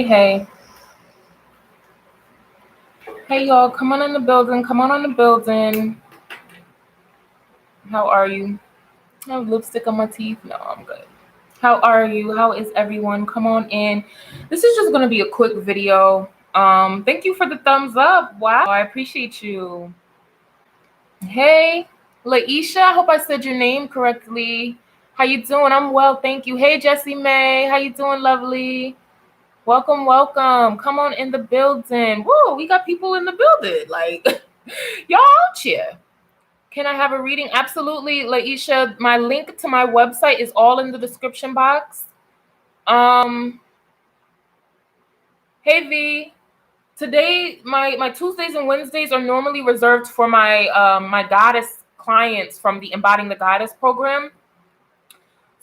Hey. Hey, y'all. Come on in the building. Come on in the building. How are you? I have lipstick on my teeth. No, I'm good. How are you? How is everyone? Come on in. This is just going to be a quick video. Thank you for the thumbs up. Wow. I appreciate you. Hey, Laisha. I hope I said your name correctly. How you doing? I'm well, thank you. Hey, Jessie May. How you doing, lovely? Welcome. Come on in the building. Whoa, we got people in the building. Like, y'all out here. Can I have a reading? Absolutely, Laisha. My link to my website is all in the description box. Hey V. Today, my Tuesdays and Wednesdays are normally reserved for my my goddess clients from the Embodying the Goddess program.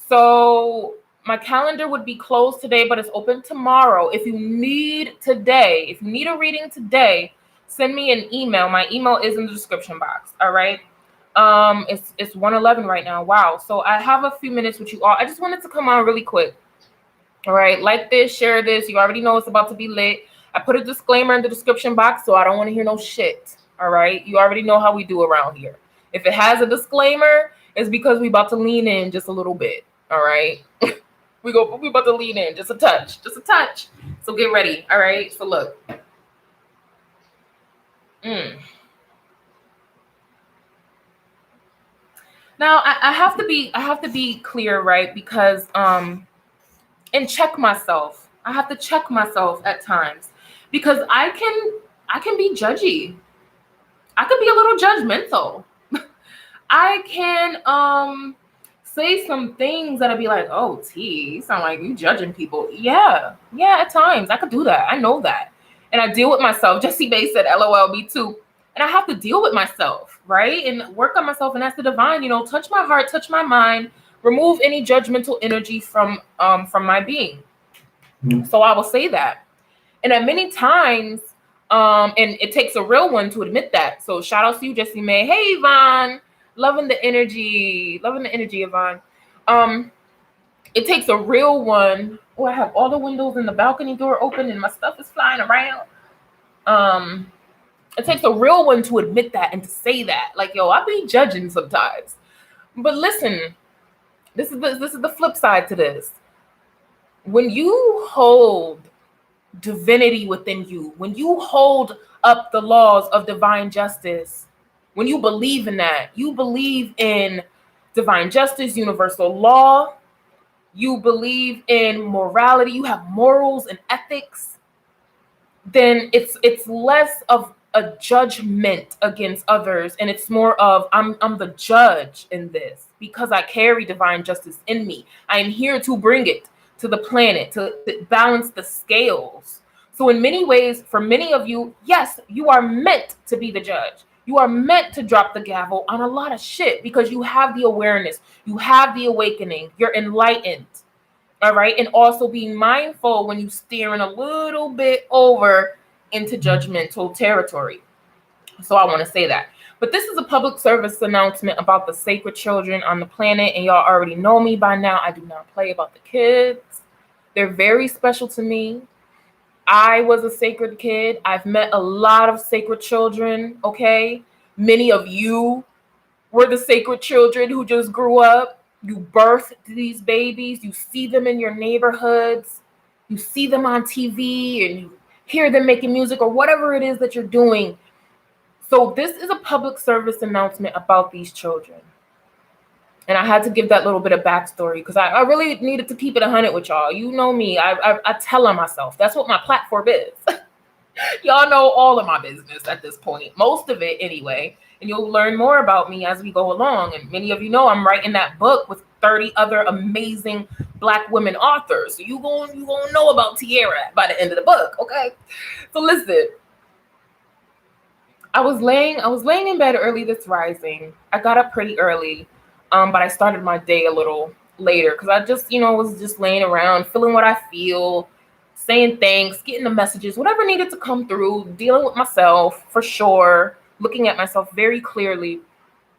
So my calendar would be closed today, but it's open tomorrow. If you need a reading today, send me an email. My email is in the description box. All right. It's 1:11 right now. Wow. So I have a few minutes with you all. I just wanted to come on really quick. All right. Like this, share this. You already know it's about to be lit. I put a disclaimer in the description box, so I don't want to hear no shit. All right. You already know how we do around here. If it has a disclaimer, it's because we about to lean in just a little bit. All right. We about to lean in just a touch. So get ready. All right. So look. Now I have to be clear, right? Because and check myself. I have to check myself at times because I can be judgy. I could be a little judgmental. I can say some things that'll be like, oh, T, you sound like you judging people. Yeah, at times I could do that. I know that. And I deal with myself. Jessie Bay said, LOL, me too. And I have to deal with myself, right? And work on myself and ask the divine, touch my heart, touch my mind, remove any judgmental energy from my being. So I will say that. And at many times, and it takes a real one to admit that. So shout out to you, Jessie May. Hey, Yvonne. Loving the energy, Yvonne. It takes a real one. Oh, I have all the windows and the balcony door open and my stuff is flying around. It takes a real one to admit that and to say that. Like, yo, I be judging sometimes. But listen, this is the flip side to this. When you hold divinity within you, when you hold up the laws of divine justice, when you believe in that, you believe in divine justice, universal law, you believe in morality, you have morals and ethics, then it's less of a judgment against others, and it's more of I'm the judge in this because I carry divine justice in me. I am here to bring it to the planet, to balance the scales. So in many ways, for many of you, yes, you are meant to be the judge. You are meant to drop the gavel on a lot of shit because you have the awareness, you have the awakening, you're enlightened. All right. And also being mindful when you steering a little bit over into judgmental territory. So I want to say that. But this is a public service announcement about the sacred children on the planet. And y'all already know me by now. I do not play about the kids. They're very special to me. I was a sacred kid. I've met a lot of sacred children. Okay. Many of you were the sacred children who just grew up. You birthed these babies. You see them in your neighborhoods. You see them on TV and you hear them making music or whatever it is that you're doing. So this is a public service announcement about these children. And I had to give that little bit of backstory because I really needed to keep it 100 with y'all. You know me. I tell on myself. That's what my platform is. Y'all know all of my business at this point. Most of it anyway. And you'll learn more about me as we go along. And many of you know I'm writing that book with 30 other amazing Black women authors. So you gonna know about Tiara by the end of the book, okay? So listen. I was laying in bed early this rising. I got up pretty early, but I started my day a little later because I just, was just laying around, feeling what I feel, saying thanks, getting the messages, whatever needed to come through, dealing with myself for sure, looking at myself very clearly.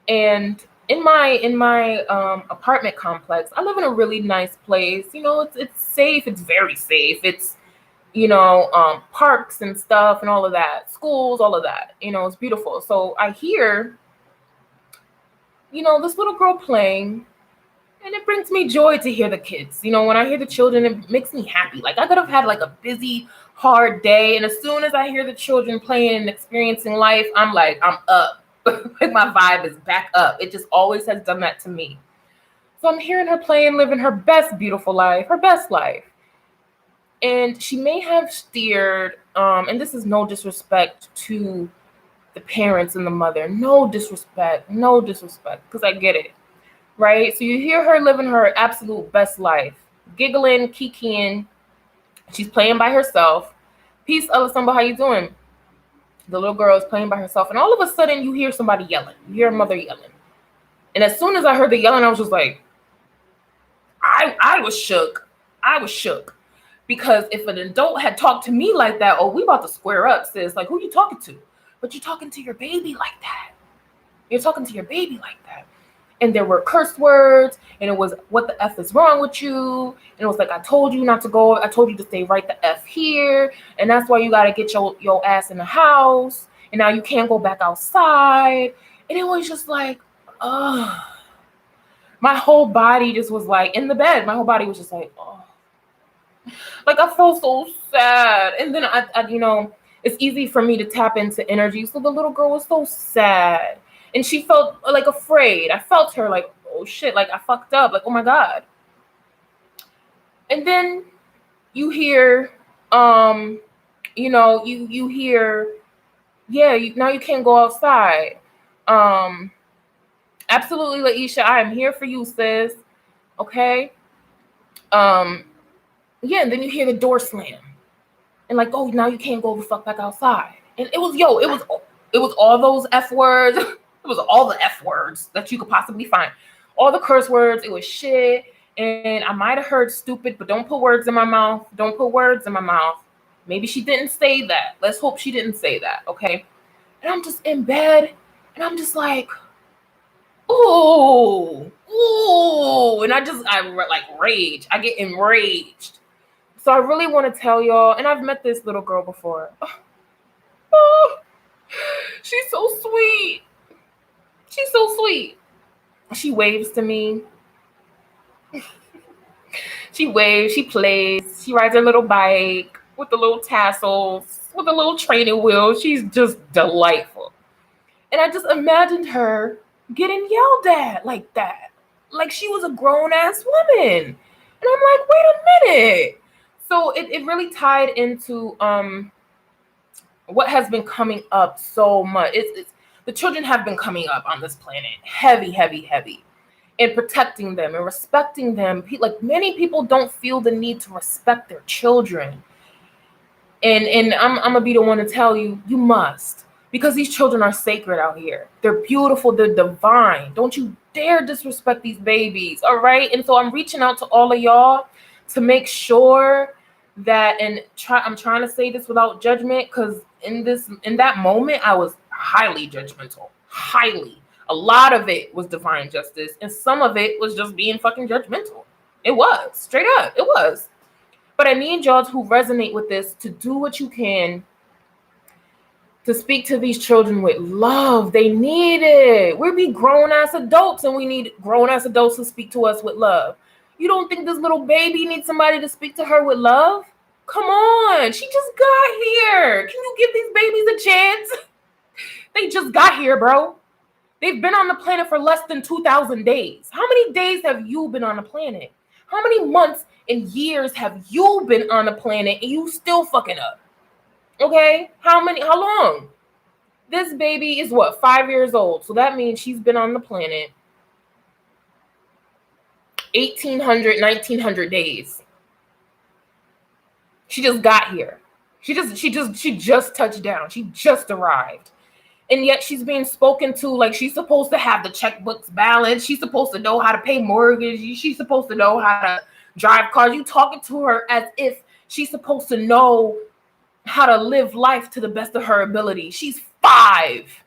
And in my apartment complex, I live in a really nice place. It's safe. It's very safe. It's parks and stuff and all of that, schools, all of that. It's beautiful. So I hear, this little girl playing, and it brings me joy to hear the kids. When I hear the children, it makes me happy. Like I could have had like a busy, hard day, and as soon as I hear the children playing and experiencing life, I'm up. Like my vibe is back up. It just always has done that to me. So I'm hearing her playing, living her best beautiful life, her best life. And she may have steered, and this is no disrespect to the parents and the mother. No disrespect, because I get it, right? So you hear her living her absolute best life, giggling, kikiing. She's playing by herself. Peace, Alessandra, how you doing? The little girl is playing by herself, and all of a sudden you hear somebody yelling. You hear a mother yelling. And as soon as I heard the yelling, I was just like, I was shook. I was shook. Because if an adult had talked to me like that, we about to square up, sis. Like, who you talking to? But you're talking to your baby like that. You're talking to your baby like that. And there were curse words, and it was, what the F is wrong with you? And it was like, I told you not to go. I told you to stay right the F here. And that's why you got to get your ass in the house. And now you can't go back outside. And it was just like, ugh. My whole body just was like, in the bed, my whole body was just like, oh. Like I felt so sad. And then I it's easy for me to tap into energy. So the little girl was so sad. And she felt like afraid. I felt her like, oh shit, like I fucked up. Like, oh my God. And then you hear, you hear, now you can't go outside. Absolutely, Laisha, I am here for you, sis. Okay. And then you hear the door slam. And like, oh, now you can't go the fuck back outside. And it was all those F words. It was all the F words that you could possibly find. All the curse words. It was shit. And I might have heard stupid, but don't put words in my mouth. Don't put words in my mouth. Maybe she didn't say that. Let's hope she didn't say that. Okay. And I'm just in bed. And I'm just like, ooh. And I like rage. I get enraged. So I really want to tell y'all, and I've met this little girl before. Oh, she's so sweet. She's so sweet. She waves to me. She waves, she plays, she rides her little bike with the little tassels, with the little training wheels. She's just delightful. And I just imagined her getting yelled at like that. Like she was a grown-ass woman. And I'm like, wait a minute. So it really tied into what has been coming up so much. It's the children have been coming up on this planet heavy, and protecting them and respecting them. Like many people don't feel the need to respect their children. And I'm gonna be the one to tell you, you must, because these children are sacred out here. They're beautiful, they're divine. Don't you dare disrespect these babies, all right? And so I'm reaching out to all of y'all to make sure that, I'm trying to say this without judgment, because in that moment I was highly judgmental. A lot of it was divine justice, and some of it was just being fucking judgmental. It was straight up, it was. But I need y'all who resonate with this to do what you can to speak to these children with love. They need it. We're grown-ass adults, and we need grown-ass adults to speak to us with love. You don't think this little baby needs somebody to speak to her with love? Come on. She just got here. Can you give these babies a chance? They just got here, bro. They've been on the planet for less than 2,000 days. How many days have you been on the planet? How many months and years have you been on the planet and you still fucking up? Okay? How long? This baby is 5 years old. So that means she's been on the planet 1,800, 1,900 days. She just got here. She just touched down. She just arrived. And yet she's being spoken to like she's supposed to have the checkbooks balanced. She's supposed to know how to pay mortgage. She's supposed to know how to drive cars. You talking to her as if she's supposed to know how to live life to the best of her ability. She's 5.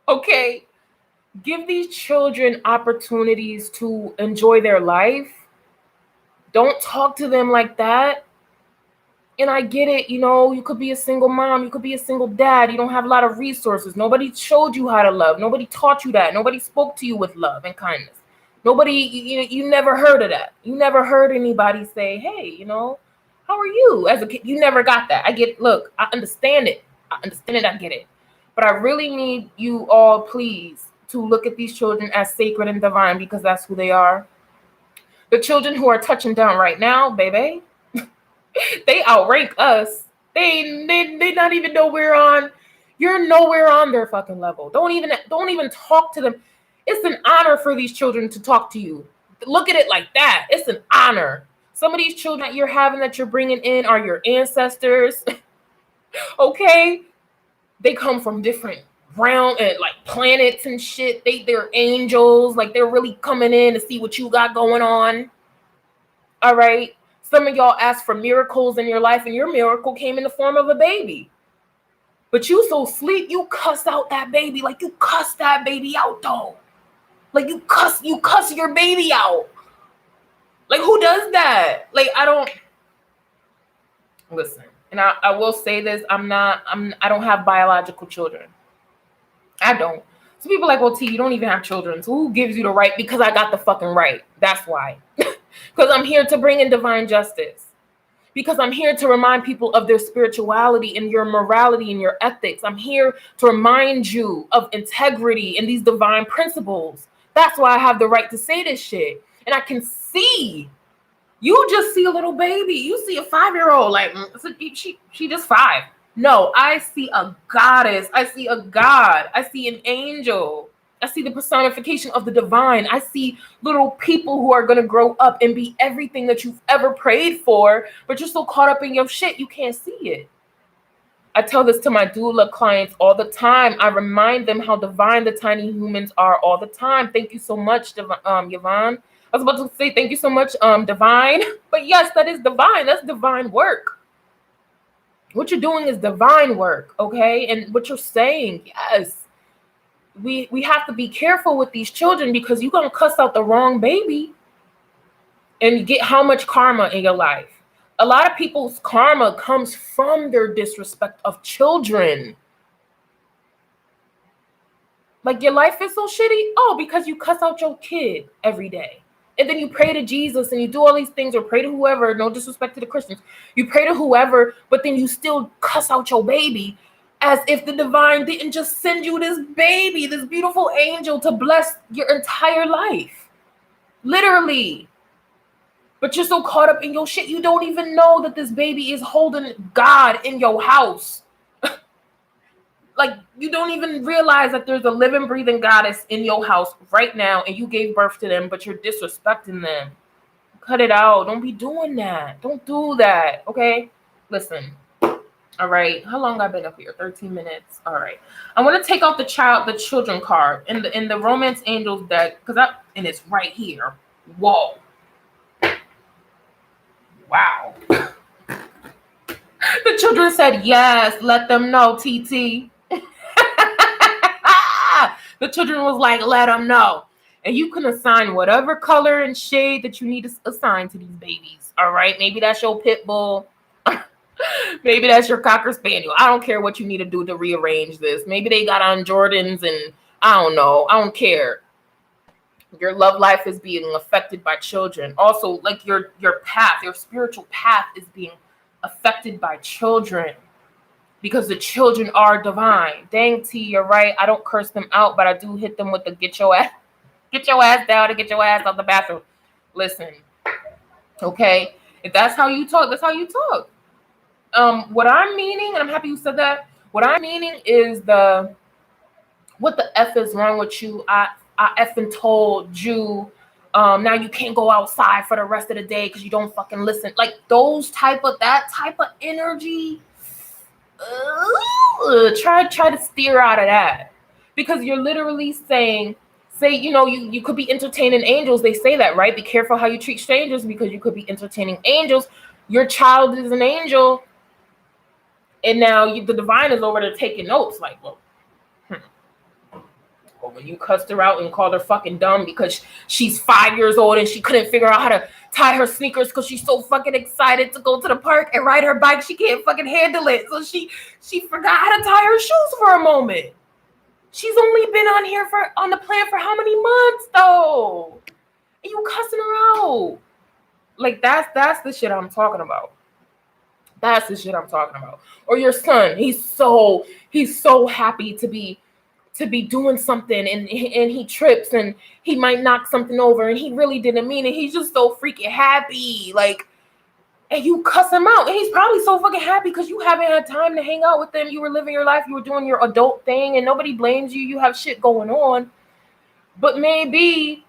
Okay? Give these children opportunities to enjoy their life. Don't talk to them like that. And I get it, you know, you could be a single mom, you could be a single dad, you don't have a lot of resources. Nobody showed you how to love. Nobody taught you that. Nobody spoke to you with love and kindness. Nobody, you never heard of that. You never heard anybody say, hey, you know, how are you as a kid? You never got that. I get, look, I understand it. I understand it, I get it. But I really need you all, please, to look at these children as sacred and divine, because that's who they are. The children who are touching down right now, baby, they outrank us. They not even know we're on. You're nowhere on their fucking level. Don't even talk to them. It's an honor for these children to talk to you. Look at it like that. It's an honor. Some of these children that you're having, that you're bringing in, are your ancestors. Okay, they come from different realm and like planets and shit. They're angels. Like, they're really coming in to see what you got going on. All right. Some of y'all asked for miracles in your life, and your miracle came in the form of a baby. But you so sleep, you cuss out that baby. Like, you cuss that baby out, though. Like, you cuss your baby out. Like, who does that? Like, I don't listen. And I will say this, I don't have biological children. I don't. So people are like, well, T, you don't even have children. So who gives you the right? Because I got the fucking right. That's why. Because I'm here to bring in divine justice. Because I'm here to remind people of their spirituality and your morality and your ethics. I'm here to remind you of integrity and these divine principles. That's why I have the right to say this shit. And I can see, you just see a little baby. You see a 5-year-old, like, she just 5. No, I see a goddess. I see a God. I see an angel. I see the personification of the divine. I see little people who are going to grow up and be everything that you've ever prayed for, but you're so caught up in your shit, you can't see it. I tell this to my doula clients all the time. I remind them how divine the tiny humans are all the time. Thank you so much, Yvonne. I was about to say thank you so much, divine. But yes, that is divine. That's divine work. What you're doing is divine work, okay? And what you're saying, yes. We have to be careful with these children, because you're going to cuss out the wrong baby and get how much karma in your life. A lot of people's karma comes from their disrespect of children. Like, your life is so shitty. Oh, because you cuss out your kid every day. And then you pray to Jesus and you do all these things, or pray to whoever, no disrespect to the Christians. You pray to whoever, but then you still cuss out your baby, as if the divine didn't just send you this baby, this beautiful angel, to bless your entire life. Literally. But you're so caught up in your shit, you don't even know that this baby is holding God in your house. Like, you don't even realize that there's a living, breathing goddess in your house right now, and you gave birth to them, but you're disrespecting them. Cut it out. Don't be doing that. Don't do that. Okay? Listen. All right. How long I've been up here? 13 minutes. All right. I want to take out the children card in the Romance Angels deck, and it's right here. Whoa. Wow. The children said yes. Let them know, TT. The children was like, let them know. And you can assign whatever color and shade that you need to assign to these babies. All right. Maybe that's your pit bull. Maybe that's your Cocker Spaniel. I don't care what you need to do to rearrange this. Maybe they got on Jordans, and I don't know. I don't care. Your love life is being affected by children. Also, like your path, your spiritual path is being affected by children, because the children are divine. Dang, T, you're right. I don't curse them out, but I do hit them with the get your ass down and get your ass out the bathroom. Listen, okay? If that's how you talk, that's how you talk. What I'm meaning, and I'm happy you said that, what I'm meaning is what the F is wrong with you? I effing told you, now you can't go outside for the rest of the day because you don't fucking listen. Like, that type of energy, try to steer out of that, because you're literally saying, you could be entertaining angels. They say that, right? Be careful how you treat strangers, because you could be entertaining angels. Your child is an angel, and now the divine is over there taking notes. Like, well, Or when you cussed her out and called her fucking dumb because she's 5 years old and she couldn't figure out how to tie her sneakers because she's so fucking excited to go to the park and ride her bike. She can't fucking handle it. So she forgot how to tie her shoes for a moment. She's only been on the plan for how many months though? And you cussing her out. Like that's the shit I'm talking about. That's the shit I'm talking about. Or your son, he's so happy to be doing something and he trips and he might knock something over and he really didn't mean it. He's just so freaking happy. Like, and you cuss him out. And he's probably so fucking happy because you haven't had time to hang out with him. You were living your life. You were doing your adult thing and nobody blames you. You have shit going on. But maybe,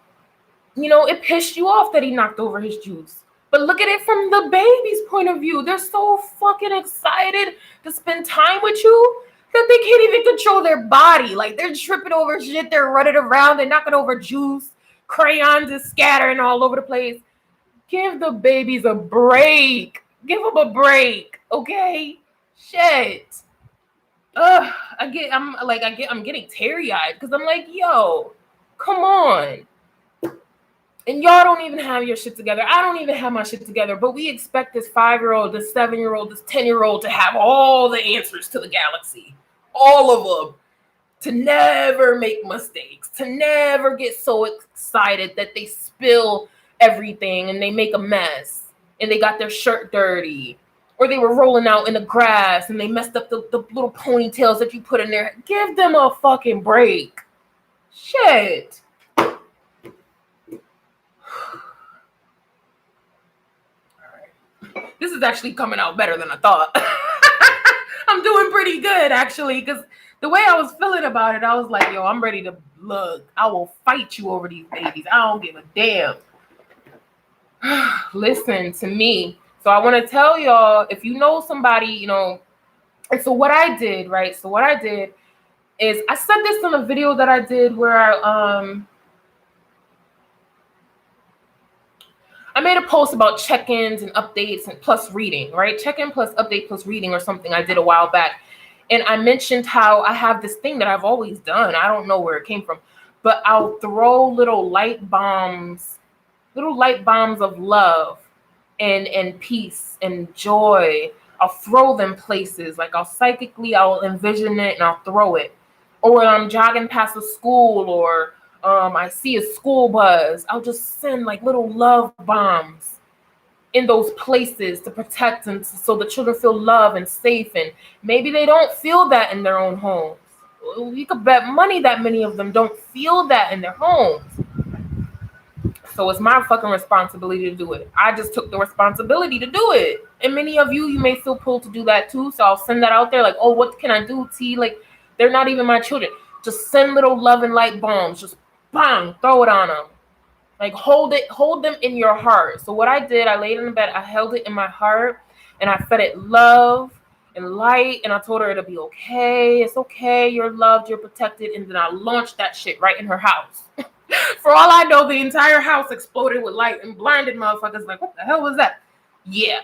it pissed you off that he knocked over his juice. But look at it from the baby's point of view. They're so fucking excited to spend time with you that they can't even control their body. Like, they're tripping over shit. They're running around. They're knocking over juice. Crayons is scattering all over the place. Give the babies a break. Give them a break, okay? Shit. I'm getting teary-eyed because I'm like, yo, come on. And y'all don't even have your shit together. I don't even have my shit together. But we expect this 5-year-old, this 7-year-old, this 10-year-old to have all the answers to the galaxy. All of them. To never make mistakes. To never get so excited that they spill everything and they make a mess. And they got their shirt dirty. Or they were rolling out in the grass and they messed up the little ponytails that you put in there. Give them a fucking break. Shit. This is actually coming out better than I thought. I'm doing pretty good, actually, because the way I was feeling about it, I was like, yo, I'm ready to look. I will fight you over these babies. I don't give a damn. Listen to me. So I want to tell y'all, if you know somebody, and so what I did, right? So what I did is I said this in a video that I did where I made a post about check-ins and updates and plus reading, right? Check-in plus update plus reading or something I did a while back. And I mentioned how I have this thing that I've always done. I don't know where it came from, but I'll throw little light bombs of love and peace and joy. I'll throw them places. Like I'll envision it and I'll throw it. Or when I'm jogging past a school or I see a school bus, I'll just send like little love bombs in those places to protect and so the children feel loved and safe. And maybe they don't feel that in their own homes. You could bet money that many of them don't feel that in their homes. So it's my fucking responsibility to do it. I just took the responsibility to do it. And many of you may feel pulled to do that too. So I'll send that out there like, oh, what can I do, T? Like, they're not even my children. Just send little love and light bombs. Just bang, throw it on them. Like hold them in your heart. So what I did, I laid in the bed, I held it in my heart and I fed it love and light. And I told her it'll be okay. It's okay. You're loved. You're protected. And then I launched that shit right in her house. For all I know, the entire house exploded with light and blinded motherfuckers. Like, what the hell was that? Yeah,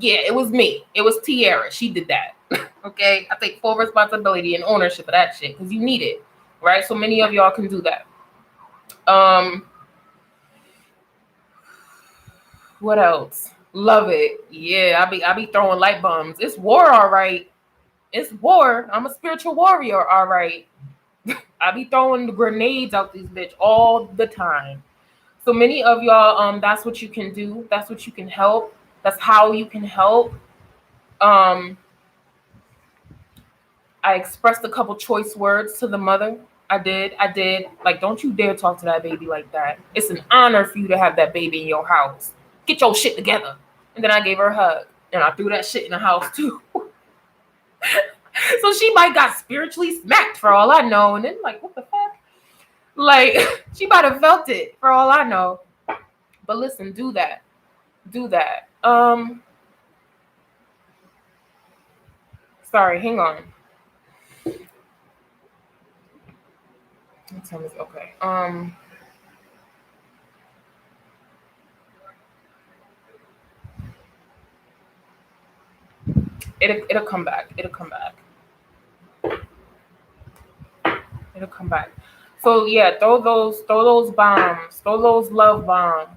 it was me. It was Tiara. She did that. Okay? I take full responsibility and ownership of that shit because you need it. Right? So many of y'all can do that. What else? Love it. Yeah, I be throwing light bombs. It's war, all right. It's war. I'm a spiritual warrior, all right. I be throwing the grenades out these bitch all the time. So many of y'all, that's what you can do. That's what you can help. That's how you can help. I expressed a couple choice words to the mother. I did. Like, don't you dare talk to that baby like that. It's an honor for you to have that baby in your house. Get your shit together. And then I gave her a hug. And I threw that shit in the house too. So she might got spiritually smacked for all I know. And then like, what the fuck? Like, she might have felt it for all I know. But listen, do that. Sorry, hang on. What time is it? Okay. It'll come back. It'll come back. So yeah, throw those bombs, throw those love bombs.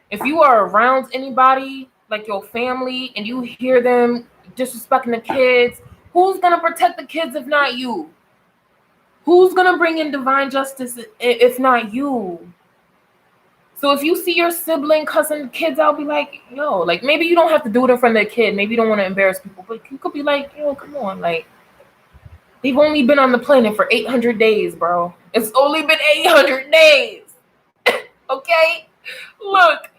If you are around anybody, like your family, and you hear them disrespecting the kids, who's gonna protect the kids if not you? Who's gonna bring in divine justice if not you? So if you see your sibling cussing kids out, be like, yo, like maybe you don't have to do it in front of the kid. Maybe you don't want to embarrass people, but you could be like, yo, come on, like they've only been on the planet for 800 days, bro. It's only been 800 days. Okay? Look,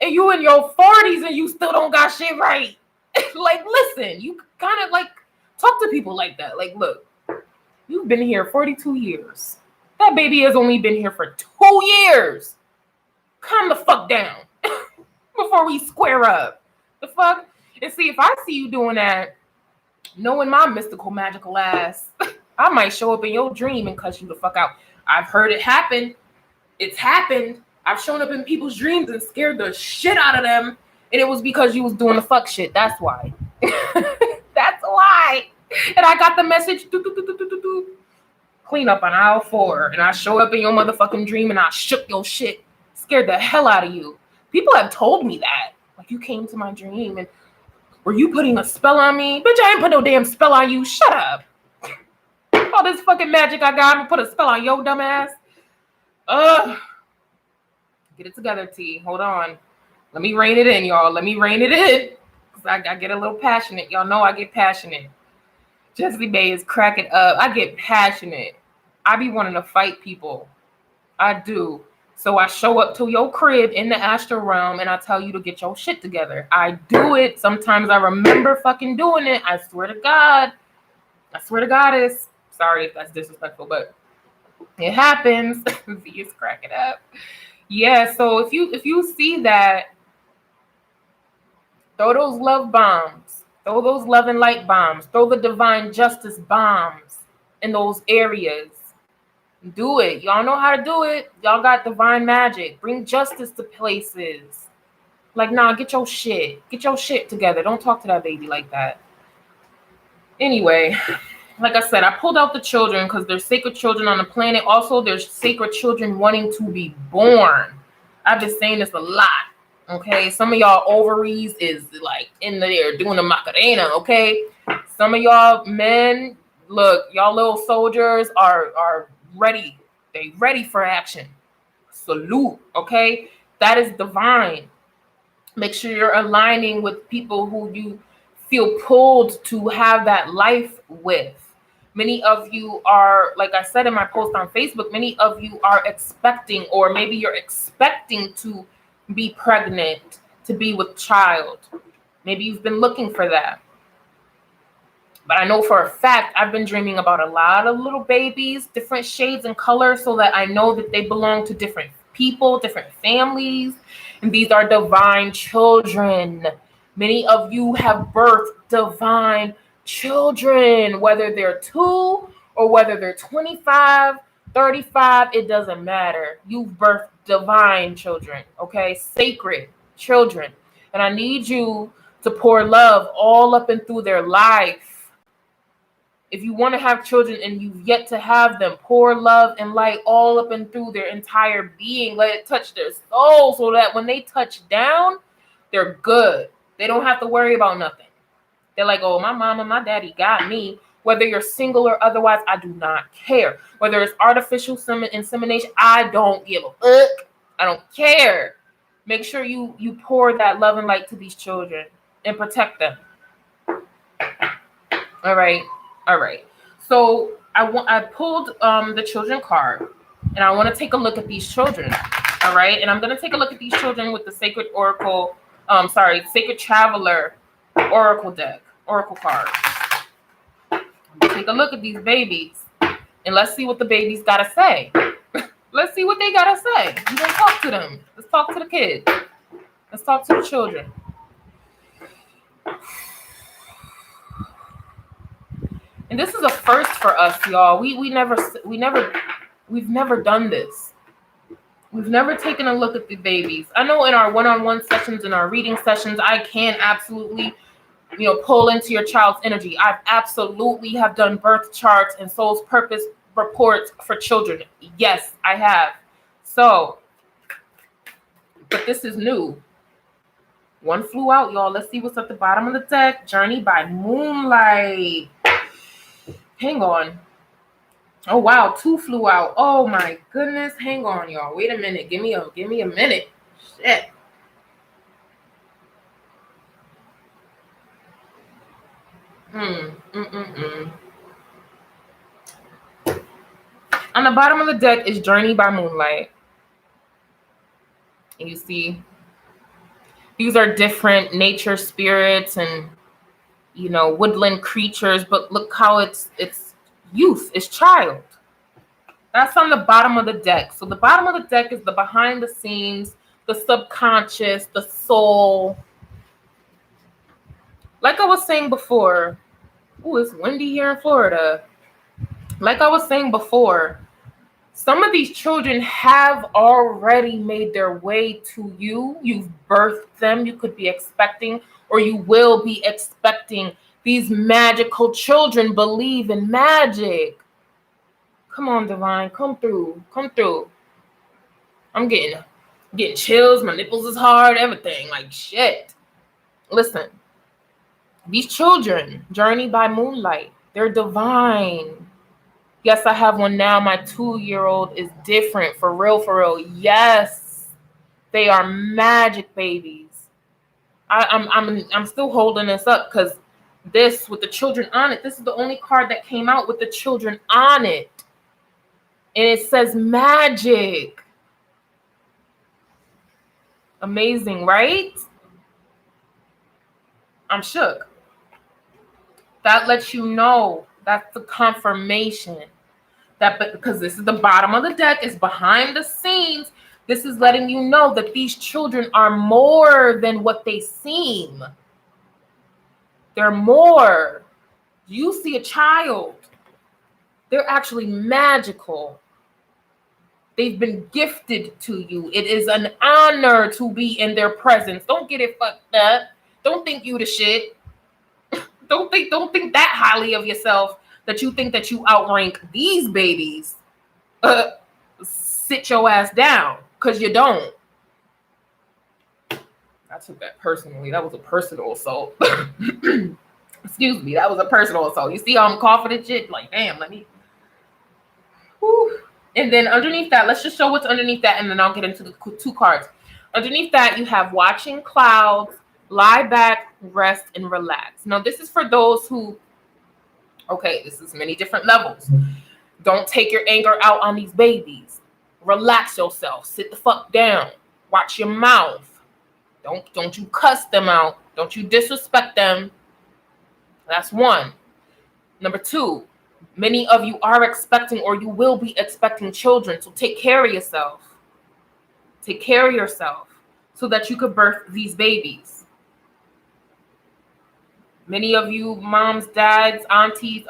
and you in your 40s and you still don't got shit right. Like, listen, you kind of like talk to people like that. Like, look, you've been here 42 years. That baby has only been here for 2 years. Calm the fuck down before we square up. The fuck? And see, if I see you doing that, knowing my mystical, magical ass, I might show up in your dream and cuss you the fuck out. I've heard it happen. It's happened. I've shown up in people's dreams and scared the shit out of them. And it was because you was doing the fuck shit. That's why. That's why. And I got the message. Clean up on aisle 4. And I show up in your motherfucking dream and I shook your shit. Scared the hell out of you. People have told me that. Like, you came to my dream and were you putting a spell on me? Bitch, I ain't put no damn spell on you. Shut up. All this fucking magic I got, I'm gonna put a spell on your dumb ass. Get it together, T. Hold on. Let me rein it in, y'all. Let me rein it in. Because I get a little passionate. Y'all know I get passionate. Jessie Bay is cracking up. I get passionate. I be wanting to fight people. I do. So I show up to your crib in the astral realm and I tell you to get your shit together. I do it. Sometimes I remember fucking doing it. I swear to God. I swear to Goddess. Sorry if that's disrespectful, but it happens. V is cracking up. Yeah, so if you see that, throw those love bombs. Throw those love and light bombs. Throw the divine justice bombs in those areas. Do it. Y'all know how to do it. Y'all got divine magic. Bring justice to places. Like, nah, get your shit. Get your shit together. Don't talk to that baby like that. Anyway, like I said, I pulled out the children because there's sacred children on the planet. Also, there's sacred children wanting to be born. I've been saying this a lot. Okay, some of y'all ovaries is like in there doing the Macarena. Okay, some of y'all men, look, y'all little soldiers are ready. They ready for action. Salute. Okay, that is divine. Make sure you're aligning with people who you feel pulled to have that life with. Many of you are, like I said in my post on Facebook, many of you are expecting, or maybe you're expecting to be pregnant, to be with child. Maybe you've been looking for that. But I know for a fact, I've been dreaming about a lot of little babies, different shades and colors, so that I know that they belong to different people, different families. And these are divine children. Many of you have birthed divine children, whether they're 2 or whether they're 25, 35, it doesn't matter. You've birthed divine children, okay? Sacred children. And I need you to pour love all up and through their life. If you want to have children and you've yet to have them, pour love and light all up and through their entire being. Let it touch their soul so that when they touch down, they're good. They don't have to worry about nothing. They're like, oh, my mama, my daddy got me. Whether you're single or otherwise, I do not care. Whether it's artificial insemination, I don't give a fuck. I don't care. Make sure you pour that love and light to these children and protect them. All right. So I pulled the children card, and I want to take a look at these children. All right, and I'm going to take a look at these children with the Sacred Oracle. Sacred Traveler Oracle deck, Oracle cards. Take a look at these babies, and let's see what the babies gotta say. Let's see what they gotta say. We're gonna talk to them. Let's talk to the kids. Let's talk to the children. And this is a first for us, y'all. We've never done this. We've never taken a look at the babies. I know in our one-on-one sessions, in our reading sessions, I can absolutely, pull into your child's energy. I've absolutely have done birth charts and soul's purpose reports for children. Yes, I have. So, but this is new. One flew out, y'all. Let's see what's at the bottom of the deck. Journey by Moonlight. Hang on. Oh wow, 2 flew out. Oh my goodness. Hang on, y'all. Wait a minute. Give me a minute. Shit. On the bottom of the deck is Journey by Moonlight. And you see, these are different nature spirits and, you know, woodland creatures, but look how it's youth, it's child. That's on the bottom of the deck. So the bottom of the deck is the behind the scenes, the subconscious, the soul. Like I was saying before, ooh, it's windy here in Florida. Like I was saying before, some of these children have already made their way to you. You've birthed them. You could be expecting, or you will be expecting. These magical children believe in magic. Come on, Divine. Come through. Come through. I'm getting chills. My nipples is hard. Everything. Like, shit. Listen. These children, Journey by Moonlight, they're divine. Yes, I have one now. My 2-year-old is different. For real, for real. Yes. They are magic babies. I'm still holding this up because this with the children on it, this is the only card that came out with the children on it. And it says magic. Amazing, right? I'm shook. That lets you know, that's the confirmation. That because this is the bottom of the deck, it's behind the scenes. This is letting you know that these children are more than what they seem. They're more. You see a child. They're actually magical. They've been gifted to you. It is an honor to be in their presence. Don't get it fucked up. Don't think you the shit. Don't think that highly of yourself that you think that you outrank these babies. Sit your ass down, because you don't. I took that personally. That was a personal assault. Excuse me. That was a personal assault. You see how I'm coughing and shit? Like, damn, let me. Whew. And then underneath that, let's just show what's underneath that, and then I'll get into the 2 cards. Underneath that, you have Watching Clouds, Lie Back, Rest, and Relax. Now, this is for those who, okay, this is many different levels. Don't take your anger out on these babies. Relax yourself. Sit the fuck down. Watch your mouth. Don't you cuss them out. Don't you disrespect them. That's 1. Number 2, many of you are expecting, or you will be expecting, children. So take care of yourself. Take care of yourself so that you could birth these babies. Many of you, moms, dads, aunties,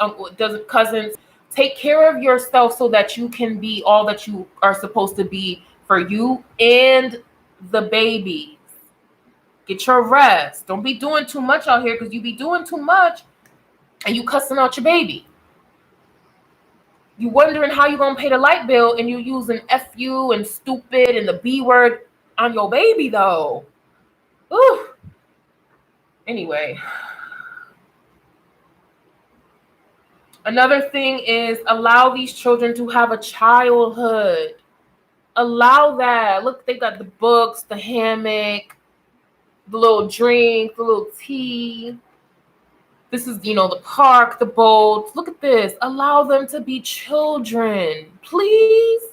cousins, take care of yourself so that you can be all that you are supposed to be for you and the babies. Get your rest. Don't be doing too much out here, because you be doing too much and you cussing out your baby. You wondering how you gonna pay the light bill and you using FU and stupid and the B word on your baby though. Ooh. Anyway. Another thing is allow these children to have a childhood. Allow that. Look, they got the books, the hammock, the little drink, the little tea. This is, you know, the park, the boats. Look at this. Allow them to be children. Please.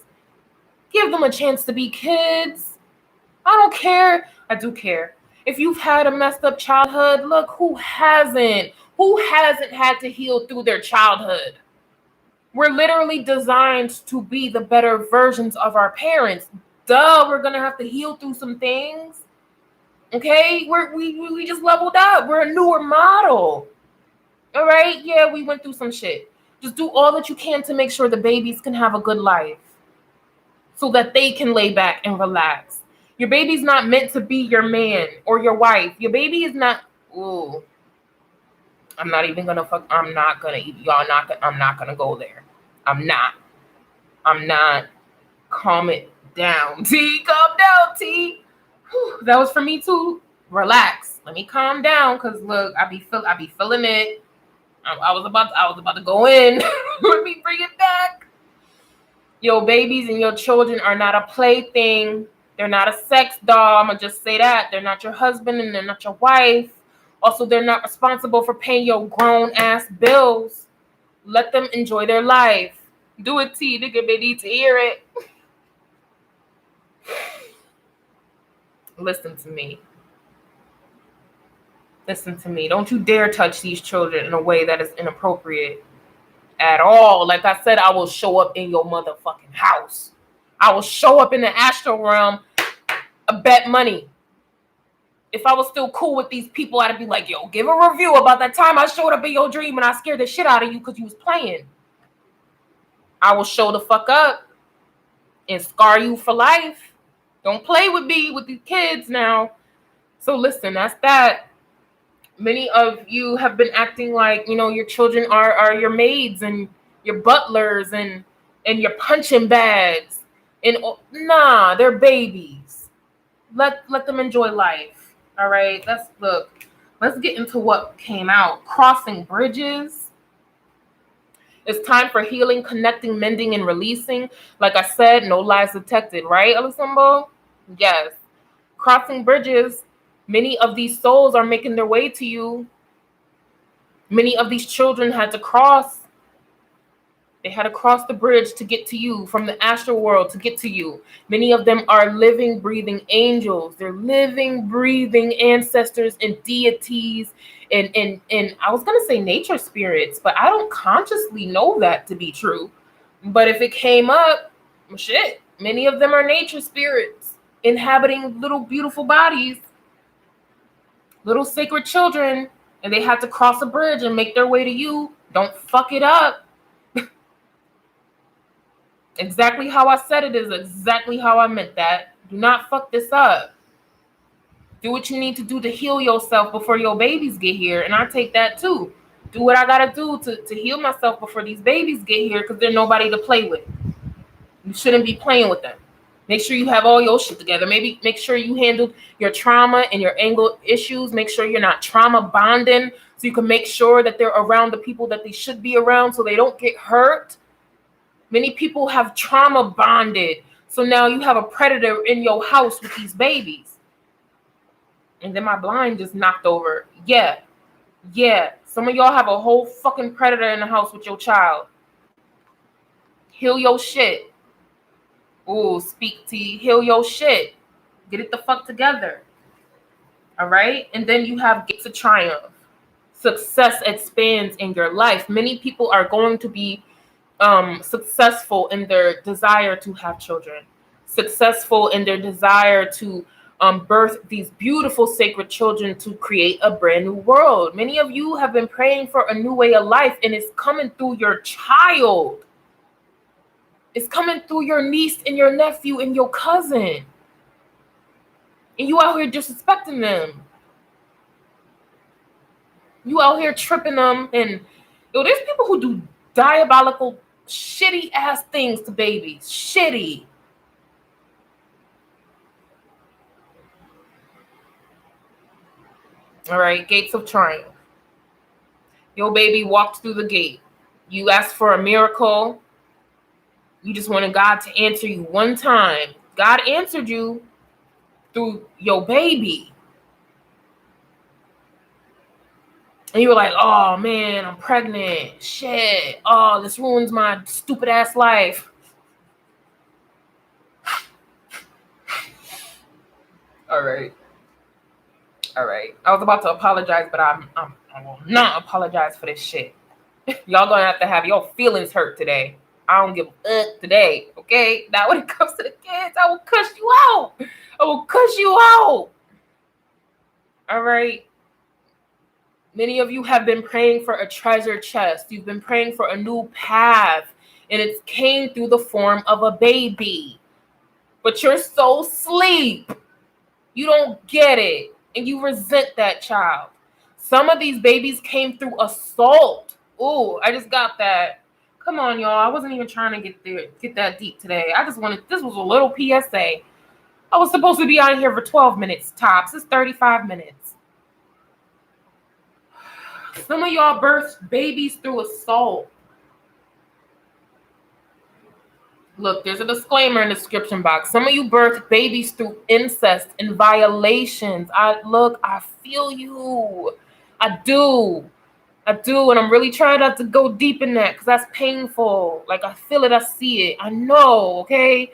Give them a chance to be kids. I don't care. I do care. If you've had a messed up childhood, look, who hasn't? Who hasn't had to heal through their childhood? We're literally designed to be the better versions of our parents. Duh, we're going to have to heal through some things. Okay? We just leveled up. We're a newer model. All right? Yeah, we went through some shit. Just do all that you can to make sure the babies can have a good life so that they can lay back and relax. Your baby's not meant to be your man or your wife. Your baby is not. Ooh. I'm not gonna go there. I'm not. I'm not. Calm it down, T. Calm down, T. Whew, that was for me too. Relax. Let me calm down, cause look, I be feeling it. I was about to go in. Let me bring it back. Your babies and your children are not a plaything. They're not a sex doll. I'm gonna just say that. They're not your husband and they're not your wife. Also, they're not responsible for paying your grown ass bills. Let them enjoy their life. Do it, T. Nigga, they need to hear it. Listen to me. Listen to me. Don't you dare touch these children in a way that is inappropriate at all. Like I said, I will show up in your motherfucking house. I will show up in the astral realm. I bet money. If I was still cool with these people, I'd be like, yo, give a review about that time I showed up in your dream and I scared the shit out of you because you was playing. I will show the fuck up and scar you for life. Don't play with me with these kids now. So listen, that's that. Many of you have been acting like, you know, your children are your maids and your butlers and your punching bags. And nah, they're babies. Let them enjoy life. All right. Let's get into what came out. Crossing bridges. It's time for healing, connecting, mending, and releasing. Like I said, no lies detected, right, Alisumbo? Yes. Crossing bridges. Many of these souls are making their way to you. Many of these children had to cross. They had to cross the bridge to get to you, from the astral world to get to you. Many of them are living, breathing angels. They're living, breathing ancestors and deities and I was going to say nature spirits, but I don't consciously know that to be true. But if it came up, shit, many of them are nature spirits inhabiting little beautiful bodies. Little sacred children, and they had to cross a bridge and make their way to you. Don't fuck it up. Exactly how I said it is exactly how I meant that. Do not fuck this up. Do what you need to do to heal yourself before your babies get here. And I take that too. Do what I gotta do to heal myself before these babies get here, because they're nobody to play with. You shouldn't be playing with them. Make sure you have all your shit together. Maybe make sure you handled your trauma and your anger issues. Make sure you're not trauma bonding, so you can make sure that they're around the people that they should be around so they don't get hurt. Many people have trauma bonded. So now you have a predator in your house with these babies. And then my blind just knocked over. Yeah. Some of y'all have a whole fucking predator in the house with your child. Heal your shit. Ooh, speak T, heal your shit. Get it the fuck together. All right? And then you have gates of triumph. Success expands in your life. Many people are going to be successful in their desire to have children. Successful in their desire to birth these beautiful sacred children to create a brand new world. Many of you have been praying for a new way of life, and it's coming through your child. It's coming through your niece and your nephew and your cousin. And you out here disrespecting them. You out here tripping them. And yo, there's people who do diabolical, shitty ass things to babies. Shitty. All right, gates of triumph. Your baby walked through the gate. You asked for a miracle. You just wanted God to answer you one time. God answered you through your baby. And you were like, oh man, I'm pregnant. Shit. Oh, this ruins my stupid ass life. All right. I was about to apologize, but I will not apologize for this shit. Y'all gonna have your feelings hurt today. I don't give a today, okay? Now when it comes to the kids, I will cuss you out. All right. Many of you have been praying for a treasure chest. You've been praying for a new path, and it came through the form of a baby. But you're so asleep. You don't get it, and you resent that child. Some of these babies came through assault. Ooh, I just got that. Come on, y'all. I wasn't even trying to get that deep today. I just wanted, this was a little PSA. I was supposed to be out of here for 12 minutes tops. It's 35 minutes. Some of y'all birthed babies through assault. Look, there's a disclaimer in the description box. Some of you birthed babies through incest and violations. I feel you. I do. And I'm really trying not to go deep in that because that's painful. Like, I feel it, I see it. I know, okay?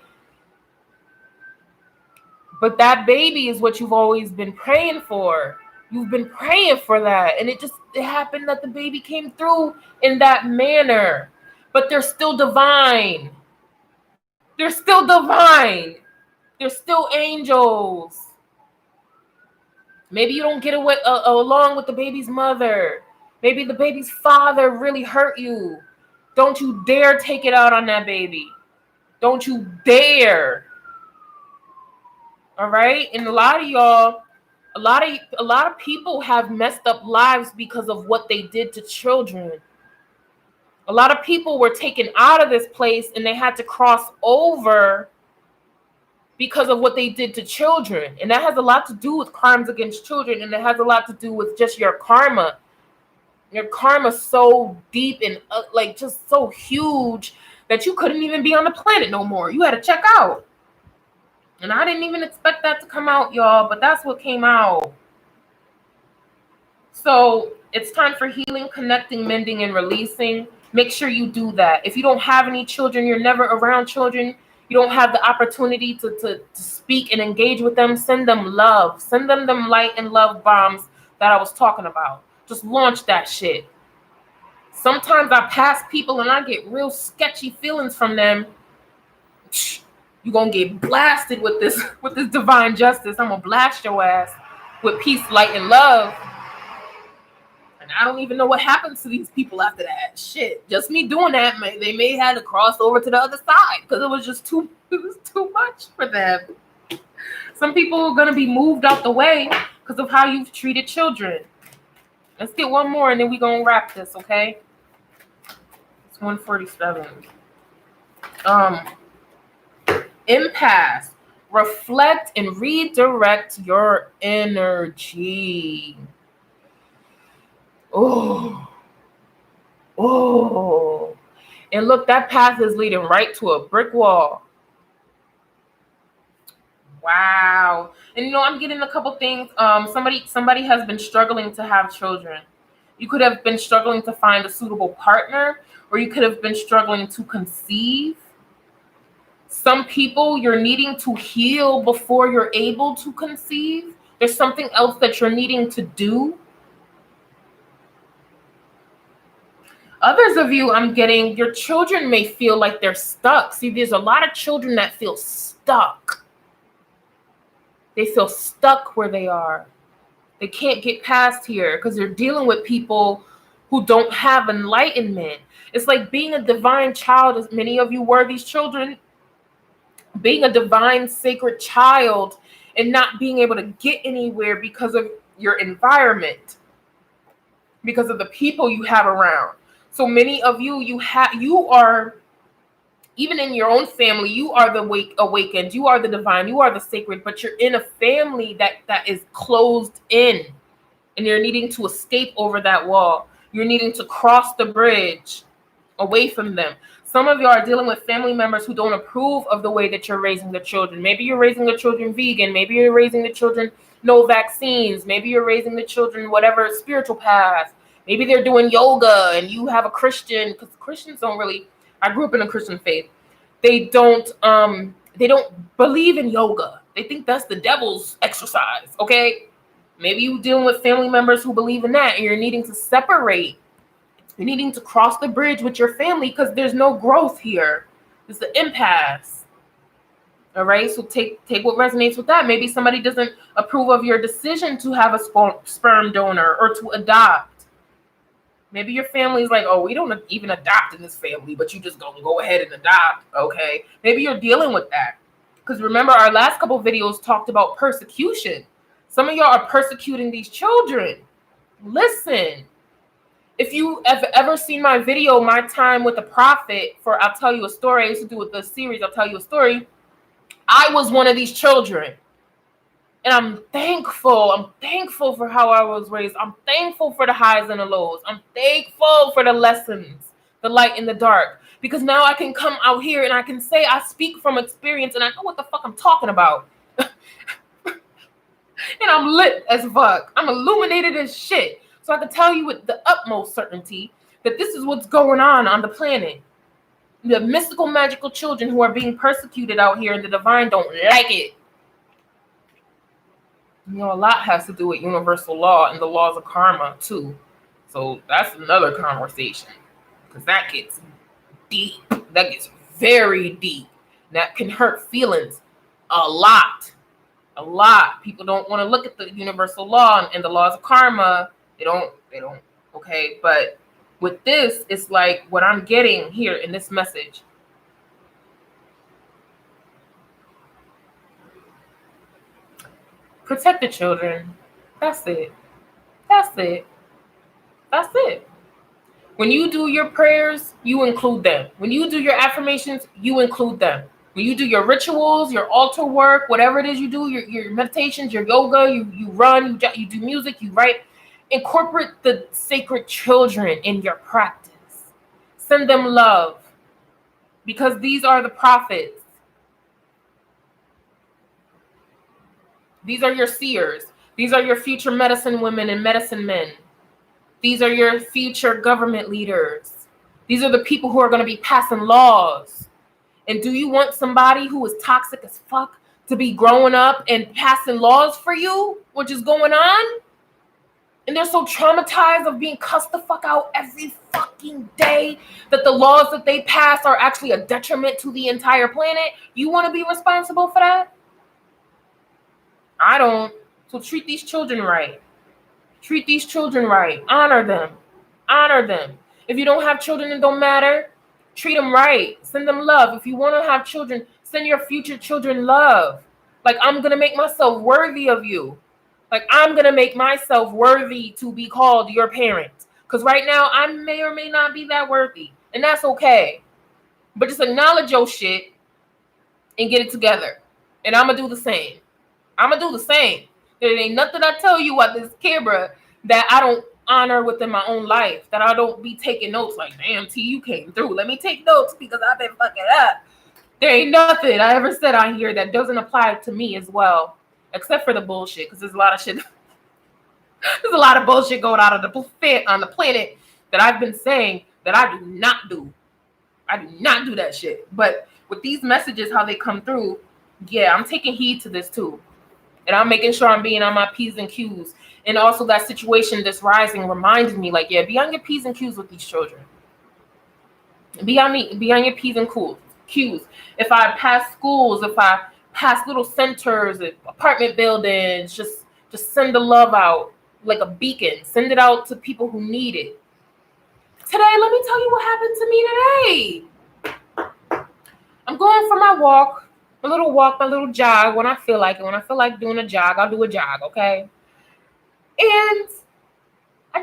But that baby is what you've always been praying for. You've been praying for that. And it happened that the baby came through in that manner. But they're still divine. They're still divine. They're still angels. Maybe you don't get away along with the baby's mother. Maybe the baby's father really hurt you. Don't you dare take it out on that baby. Don't you dare. All right? And a lot of y'all, a lot of people have messed up lives because of what they did to children. A lot of people were taken out of this place and they had to cross over because of what they did to children. And that has a lot to do with crimes against children, and it has a lot to do with just your karma. Your karma's so deep and like just so huge that you couldn't even be on the planet no more. You had to check out. And I didn't even expect that to come out, y'all, but that's what came out. So it's time for healing, connecting, mending, and releasing. Make sure you do that. If you don't have any children, you're never around children, you don't have the opportunity to speak and engage with them, send them love. Send them light and love bombs that I was talking about. Just launch that shit. Sometimes I pass people and I get real sketchy feelings from them. You're gonna get blasted with this divine justice. I'm gonna blast your ass with peace, light, and love. And I don't even know what happens to these people after that. Shit, just me doing that, they may have to cross over to the other side because it was too much for them. Some people are gonna be moved out the way because of how you've treated children. Let's get one more and then we're gonna wrap this, okay? It's 1:47. Impasse. Reflect and redirect your energy. Oh. And look, that path is leading right to a brick wall. Wow. And I'm getting a couple things. Somebody has been struggling to have children. You could have been struggling to find a suitable partner, or you could have been struggling to conceive. Some people, you're needing to heal before you're able to conceive. There's something else that you're needing to do. Others of you, I'm getting, your children may feel like they're stuck. See, there's a lot of children that feel stuck. They feel stuck where they are. They can't get past here because they're dealing with people who don't have enlightenment. It's like being a divine child, as many of you were these children, being a divine sacred child and not being able to get anywhere because of your environment, because of the people you have around. So many of you, you are, even in your own family, you are the awakened, you are the divine, you are the sacred, but you're in a family that is closed in, and you're needing to escape over that wall. You're needing to cross the bridge away from them. Some of you are dealing with family members who don't approve of the way that you're raising the children. Maybe you're raising the children vegan. Maybe you're raising the children no vaccines. Maybe you're raising the children whatever spiritual path. Maybe they're doing yoga and you have a Christian, because Christians don't really, I grew up in a Christian faith. They don't believe in yoga. They think that's the devil's exercise, okay? Maybe you're dealing with family members who believe in that and you're needing to separate. You're needing to cross the bridge with your family because there's no growth here. It's the impasse. All right, so take what resonates with that. Maybe somebody doesn't approve of your decision to have a sperm donor or to adopt. Maybe your family's like, oh, we don't even adopt in this family, but you just gonna go ahead and adopt, okay? Maybe you're dealing with that. Because remember, our last couple videos talked about persecution. Some of y'all are persecuting these children. Listen, If you have ever seen my video, My Time with the Prophet, for I'll Tell You a Story, I used to do with the series, I'll Tell You a Story. I was one of these children. And I'm thankful. I'm thankful for how I was raised. I'm thankful for the highs and the lows. I'm thankful for the lessons, the light and the dark. Because now I can come out here and I can say I speak from experience and I know what the fuck I'm talking about. And I'm lit as fuck. I'm illuminated as shit. So I can tell you with the utmost certainty that this is what's going on the planet. The mystical, magical children who are being persecuted out here and the divine don't like it. You know, a lot has to do with universal law and the laws of karma too. So that's another conversation, because that gets deep. That gets very deep. That can hurt feelings a lot. A lot. People don't want to look at the universal law and the laws of karma. They don't. Okay. But with this, it's like what I'm getting here in this message. Protect the children. That's it. That's it. That's it. When you do your prayers, you include them. When you do your affirmations, you include them. When you do your rituals, your altar work, whatever it is you do, your meditations, your yoga, you run, you do music, you write, incorporate the sacred children in your practice. Send them love, because these are the prophets. These are your seers. These are your future medicine women and medicine men. These are your future government leaders. These are the people who are going to be passing laws. And do you want somebody who is toxic as fuck to be growing up and passing laws for you, which is going on? And they're so traumatized of being cussed the fuck out every fucking day that the laws that they pass are actually a detriment to the entire planet. You want to be responsible for that? I don't. So treat these children right. Treat these children right. Honor them. Honor them. If you don't have children, it don't matter. Treat them right. Send them love. If you want to have children, send your future children love. Like, I'm going to make myself worthy of you. Like, I'm going to make myself worthy to be called your parent. Because right now, I may or may not be that worthy. And that's okay. But just acknowledge your shit and get it together. And I'm going to do the same. I'm going to do the same. There ain't nothing I tell you at this camera that I don't honor within my own life, that I don't be taking notes like, damn, T, you came through. Let me take notes because I've been fucking up. There ain't nothing I ever said on here that doesn't apply to me as well, except for the bullshit, because there's a lot of shit. There's a lot of bullshit going on on the planet that I've been saying that I do not do. I do not do that shit. But with these messages, how they come through, yeah, I'm taking heed to this too. And I'm making sure I'm being on my P's and Q's. And also that situation that's rising reminded me, like, yeah, be on your P's and Q's with these children. Be on your P's and Q's. If I pass schools, if I pass little centers, apartment buildings, just send the love out like a beacon. Send it out to people who need it. Today, let me tell you what happened to me today. I'm going for my walk. My little jog when I feel like it. When I feel like doing a jog, I'll do a jog, okay? And I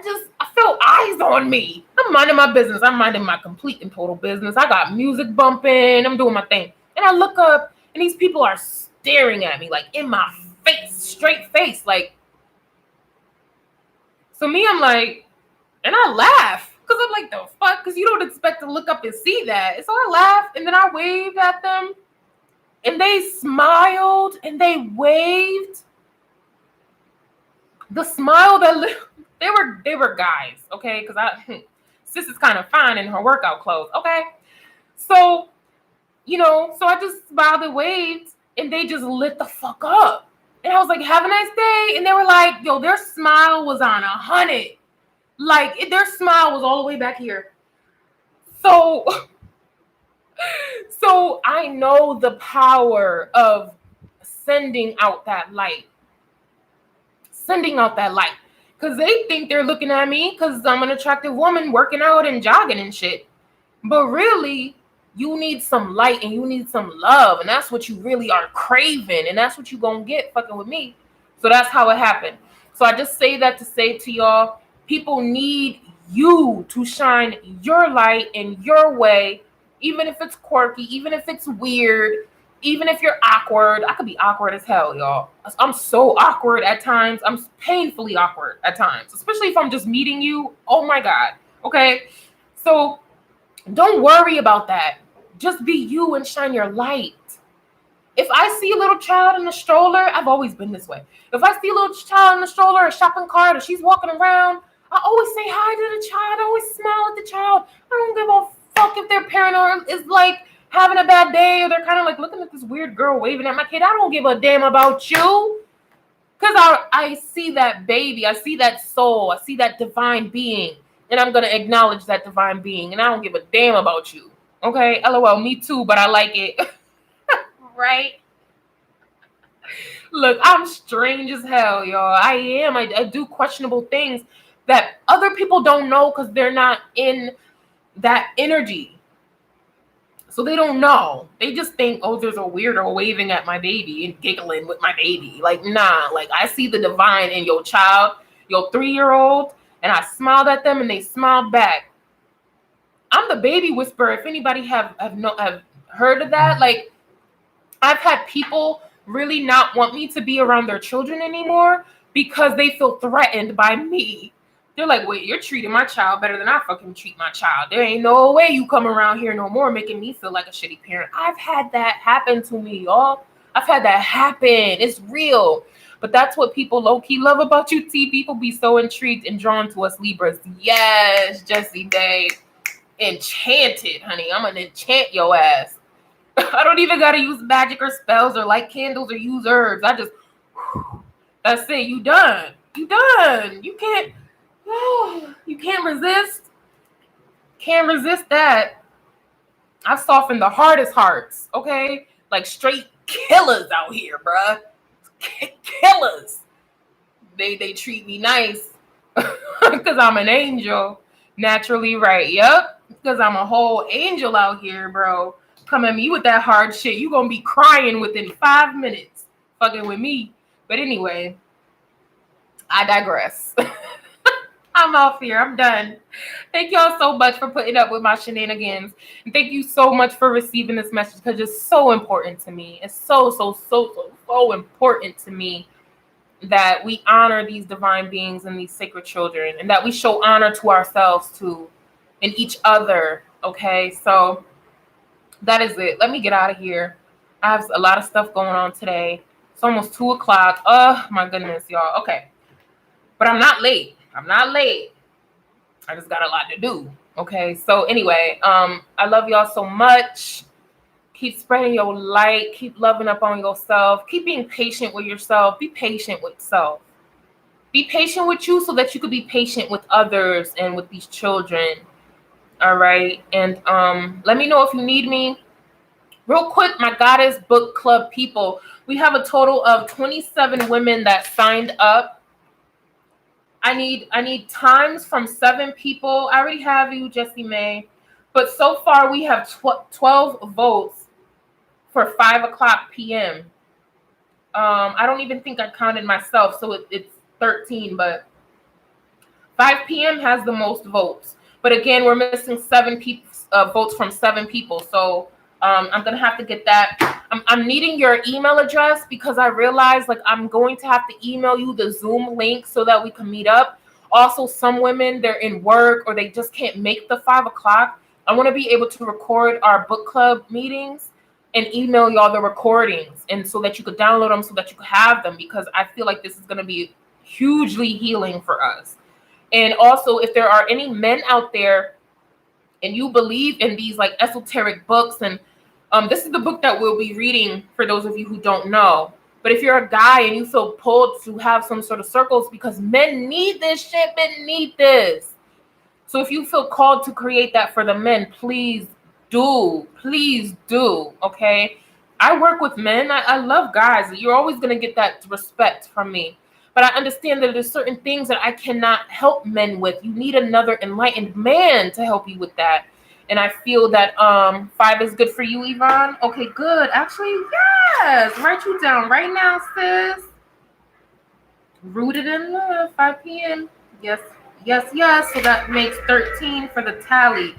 felt eyes on me. I'm minding my business. I'm minding my complete and total business. I got music bumping. I'm doing my thing. And I look up, and these people are staring at me, like, in my face, straight face. Like, so me, I'm like, and I laugh. Because I'm like, the fuck? Because you don't expect to look up and see that. So I laughed, and then I waved at them. And they smiled and they waved. The smile that they were guys, okay? Because sis is kind of fine in her workout clothes, okay? So, so I just smiled and waved, and they just lit the fuck up. And I was like, have a nice day. And they were like, yo, their smile was on 100. Like, their smile was all the way back here. So I know the power of sending out that light. Because they think they're looking at me because I'm an attractive woman working out and jogging and shit. But really, you need some light and you need some love. And that's what you really are craving. And that's what you're going to get fucking with me. So that's how it happened. So I just say that to say to y'all, people need you to shine your light in your way, even if it's quirky, even if it's weird, even if you're awkward. I could be awkward as hell, y'all. I'm so awkward at times. I'm painfully awkward at times, especially if I'm just meeting you. Oh my God. Okay. So don't worry about that. Just be you and shine your light. If I see a little child in a stroller, I've always been this way. If I see a little child in a stroller, a shopping cart, or she's walking around, I always say hi to the child. I always smile at the child. I don't give a fuck if their parent is like having a bad day, or they're kind of like looking at this weird girl waving at my kid. I don't give a damn about you. Because I see that baby. I see that soul. I see that divine being. And I'm going to acknowledge that divine being. And I don't give a damn about you. Okay? LOL, me too, but I like it. Right? Look, I'm strange as hell, y'all. I am. I do questionable things that other people don't know because they're not in that energy. So they don't know. They just think, oh, there's a weirdo waving at my baby and giggling with my baby. Like, nah. Like, I see the divine in your child, your 3-year-old, and I smiled at them and they smiled back. I'm the baby whisperer. If anybody have heard of that, like, I've had people really not want me to be around their children anymore because they feel threatened by me. They're like, wait, you're treating my child better than I fucking treat my child. There ain't no way you come around here no more making me feel like a shitty parent. I've had that happen to me, y'all. I've had that happen. It's real. But that's what people low-key love about you, T. People be so intrigued and drawn to us Libras. Yes, Jessie Day. Enchanted, honey. I'm gonna enchant your ass. I don't even gotta use magic or spells or light candles or use herbs. I just, that's it. You done. You done. You can't resist. Can't resist that. I soften the hardest hearts, okay? Like straight killers out here, bruh. Killers. They treat me nice because I'm an angel. Naturally right. Yep. Because I'm a whole angel out here, bro. Come at me with that hard shit. You gonna be crying within 5 minutes fucking with me. But anyway, I digress. I'm off here. I'm done. Thank y'all so much for putting up with my shenanigans. And thank you so much for receiving this message because it's so important to me. It's so important to me that we honor these divine beings and these sacred children and that we show honor to ourselves too and each other. Okay, so that is it. Let me get out of here. I have a lot of stuff going on today. It's almost 2 o'clock. Oh my goodness, y'all. Okay. But I'm not late. I just got a lot to do. Okay. So anyway, I love y'all so much. Keep spreading your light. Keep loving up on yourself. Keep being patient with yourself. Be patient with self. Be patient with you so that you could be patient with others and with these children. All right. And let me know if you need me. Real quick, my Goddess Book Club people. We have a total of 27 women that signed up. I need times from 7 people. I already have you, Jessie May. But so far, we have 12 votes for 5 o'clock p.m. I don't even think I counted myself, so it's 13. But 5 p.m. has the most votes. But again, we're missing 7 people, votes from 7 people. So I'm going to have to get that. I'm needing your email address because I realized like I'm going to have to email you the Zoom link so that we can meet up. Also, some women, they're in work or they just can't make the 5 o'clock. I want to be able to record our book club meetings and email y'all the recordings and so that you could download them so that you could have them because I feel like this is going to be hugely healing for us. And also, if there are any men out there and you believe in these like esoteric books and this is the book that we'll be reading for those of you who don't know. But if you're a guy and you feel pulled to have some sort of circles because men need this shit, men need this. So if you feel called to create that for the men, please do. Please do. Okay. I work with men. I love guys. You're always going to get that respect from me. But I understand that there's certain things that I cannot help men with. You need another enlightened man to help you with that. And I feel that 5 is good for you, Yvonne. Okay, good. Actually, yes. Write you down right now, sis. Rooted in love, 5 p.m. Yes, Yes. So that makes 13 for the tally.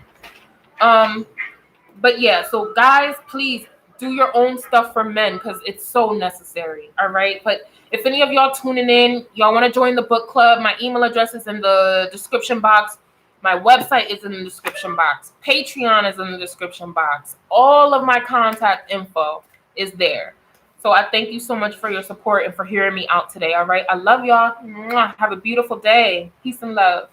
But yeah, so guys, please do your own stuff for men because it's so necessary. All right. But if any of y'all tuning in, y'all want to join the book club, my email address is in the description box. My website is in the description box. Patreon is in the description box. All of my contact info is there. So I thank you so much for your support and for hearing me out today. All right. I love y'all. Mwah. Have a beautiful day. Peace and love.